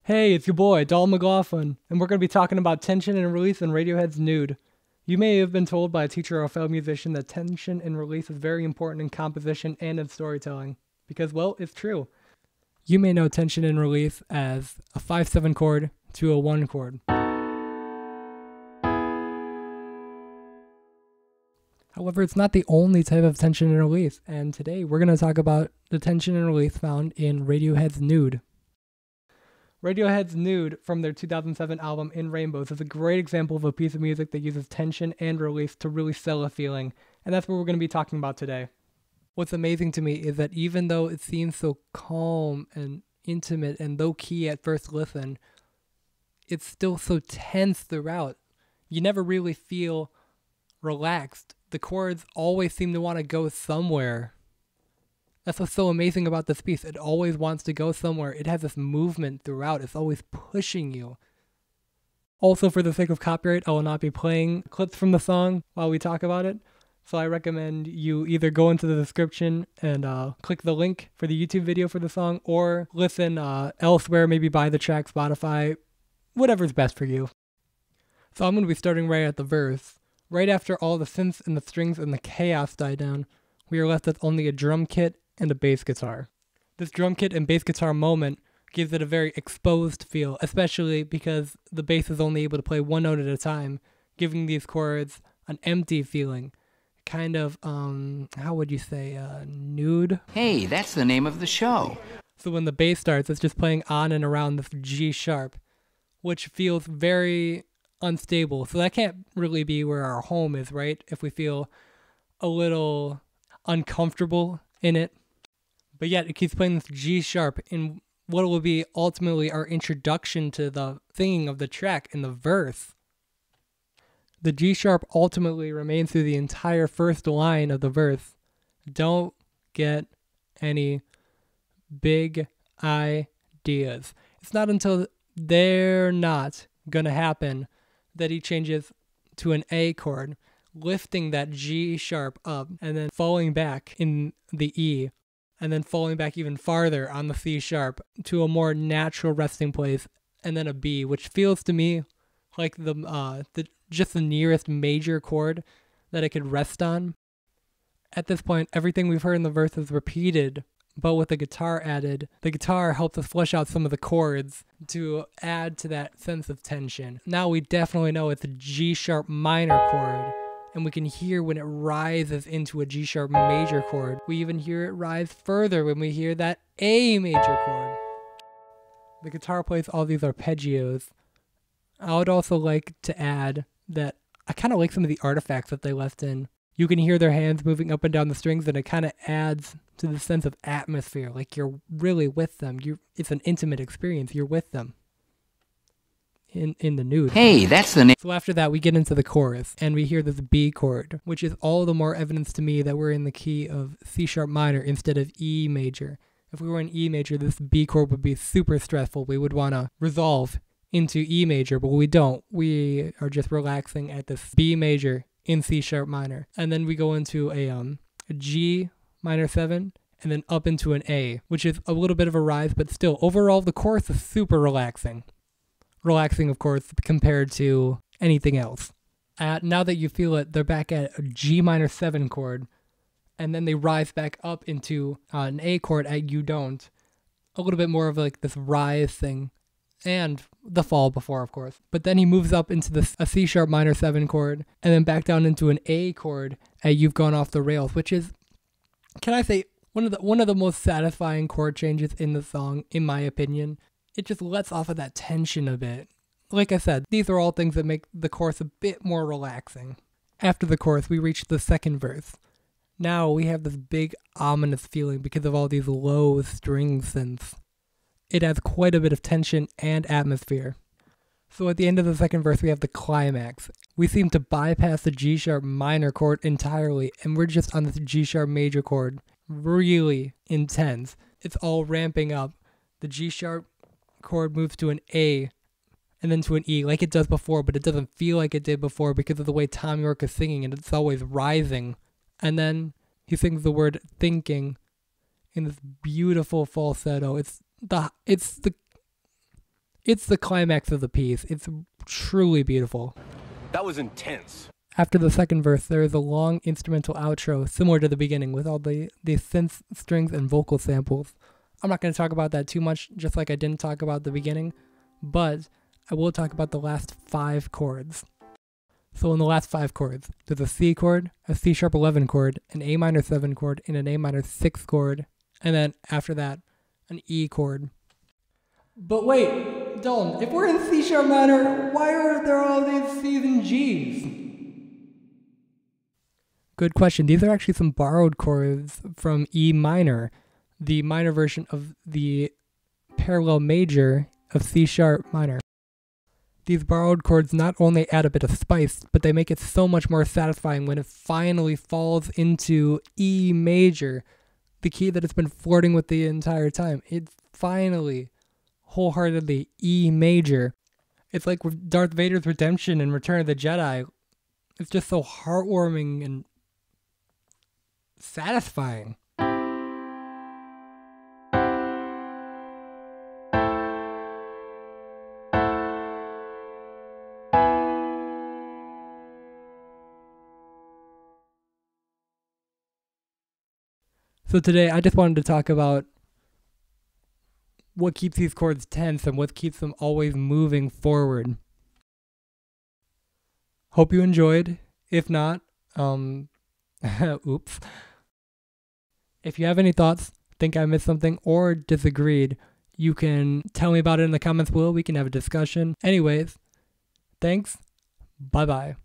Hey, it's your boy, Doll McLaughlin, and we're going to be talking about tension and release in Radiohead's Nude. You may have been told by a teacher or a fellow musician that tension and release is very important in composition and in storytelling, because, well, it's true. You may know tension and release as a 5/7 chord to a 1 chord. However, it's not the only type of tension and release, and today we're going to talk about the tension and release found in Radiohead's Nude. Radiohead's Nude from their 2007 album In Rainbows is a great example of a piece of music that uses tension and release to really sell a feeling, and that's what we're going to be talking about today. What's amazing to me is that even though it seems so calm and intimate and low-key at first listen, it's still so tense throughout. You never really feel relaxed. The chords always seem to want to go somewhere. That's what's so amazing about this piece. It always wants to go somewhere. It has this movement throughout. It's always pushing you. Also, for the sake of copyright, I will not be playing clips from the song while we talk about it. So I recommend you either go into the description and click the link for the YouTube video for the song, or listen elsewhere, maybe buy the track, Spotify, whatever's best for you. So I'm going to be starting right at the verse. Right after all the synths and the strings and the chaos die down, we are left with only a drum kit and a bass guitar. This drum kit and bass guitar moment gives it a very exposed feel, especially because the bass is only able to play one note at a time, giving these chords an empty feeling. Kind of, how would you say, nude? Hey, that's the name of the show. So when the bass starts, it's just playing on and around this G sharp, which feels very unstable. So that can't really be where our home is, right? If we feel a little uncomfortable in it. But yet it keeps playing this G sharp in what will be ultimately our introduction to the singing of the track in the verse. The G sharp ultimately remains through the entire first line of the verse. Don't get any big ideas. It's not until they're not gonna happen that he changes to an A chord, lifting that G sharp up and then falling back in the E, and then falling back even farther on the C sharp to a more natural resting place, and then a B, which feels to me like just the nearest major chord that it could rest on. At this point, everything we've heard in the verse is repeated, but with the guitar added. The guitar helps us flesh out some of the chords to add to that sense of tension. Now we definitely know it's a G sharp minor chord, and we can hear when it rises into a G sharp major chord. We even hear it rise further when we hear that A major chord. The guitar plays all these arpeggios. I would also like to add that I kind of like some of the artifacts that they left in. You can hear their hands moving up and down the strings, and it kind of adds to the sense of atmosphere, like you're really with them. It's an intimate experience. You're with them in the nude. Hey, that's the name. So after that, we get into the chorus, and we hear this B chord, which is all the more evidence to me that we're in the key of C sharp minor instead of E major. If we were in E major, this B chord would be super stressful. We would want to resolve into E major, but we don't. We are just relaxing at this B major in C sharp minor. And then we go into a G minor 7, and then up into an A, which is a little bit of a rise, but still, overall, the chorus is super relaxing. Relaxing, of course, compared to anything else. Now that you feel it, they're back at a G minor 7 chord, and then they rise back up into an A chord at You Don't. A little bit more of like this rise thing, and the fall before, of course. But then he moves up into a C sharp minor 7 chord, and then back down into an A chord at You've Gone Off the Rails, which is, can I say, one of the most satisfying chord changes in the song, in my opinion. It just lets off of that tension a bit. Like I said, these are all things that make the chorus a bit more relaxing. After the chorus, we reach the second verse. Now we have this big ominous feeling because of all these low string synths. It adds quite a bit of tension and atmosphere. So at the end of the second verse, we have the climax. We seem to bypass the G sharp minor chord entirely, and we're just on this G sharp major chord. Really intense. It's all ramping up. The G sharp chord moves to an A, and then to an E, like it does before, but it doesn't feel like it did before because of the way Tom York is singing, and it's always rising. And then he sings the word thinking in this beautiful falsetto. It's It's the climax of the piece. It's truly beautiful. That was intense. After the second verse, there is a long instrumental outro similar to the beginning with all the synth strings and vocal samples. I'm not going to talk about that too much, just like I didn't talk about the beginning, but I will talk about the last 5 chords. So in the last 5 chords, there's a C chord, a C sharp 11 chord, an A minor 7 chord, and an A minor 6 chord, and then after that, an E chord. But wait, Dalton, if we're in C sharp minor, why are there all these C's and G's? Good question. These are actually some borrowed chords from E minor, the minor version of the parallel major of C sharp minor. These borrowed chords not only add a bit of spice, but they make it so much more satisfying when it finally falls into E major, the key that it's been flirting with the entire time. It's finally, wholeheartedly E major. It's like with Darth Vader's redemption in Return of the Jedi. It's just so heartwarming and satisfying. So today I just wanted to talk about what keeps these chords tense and what keeps them always moving forward. Hope you enjoyed. If not, oops. If you have any thoughts, think I missed something, or disagreed, you can tell me about it in the comments below. We can have a discussion. Anyways, thanks. Bye-bye.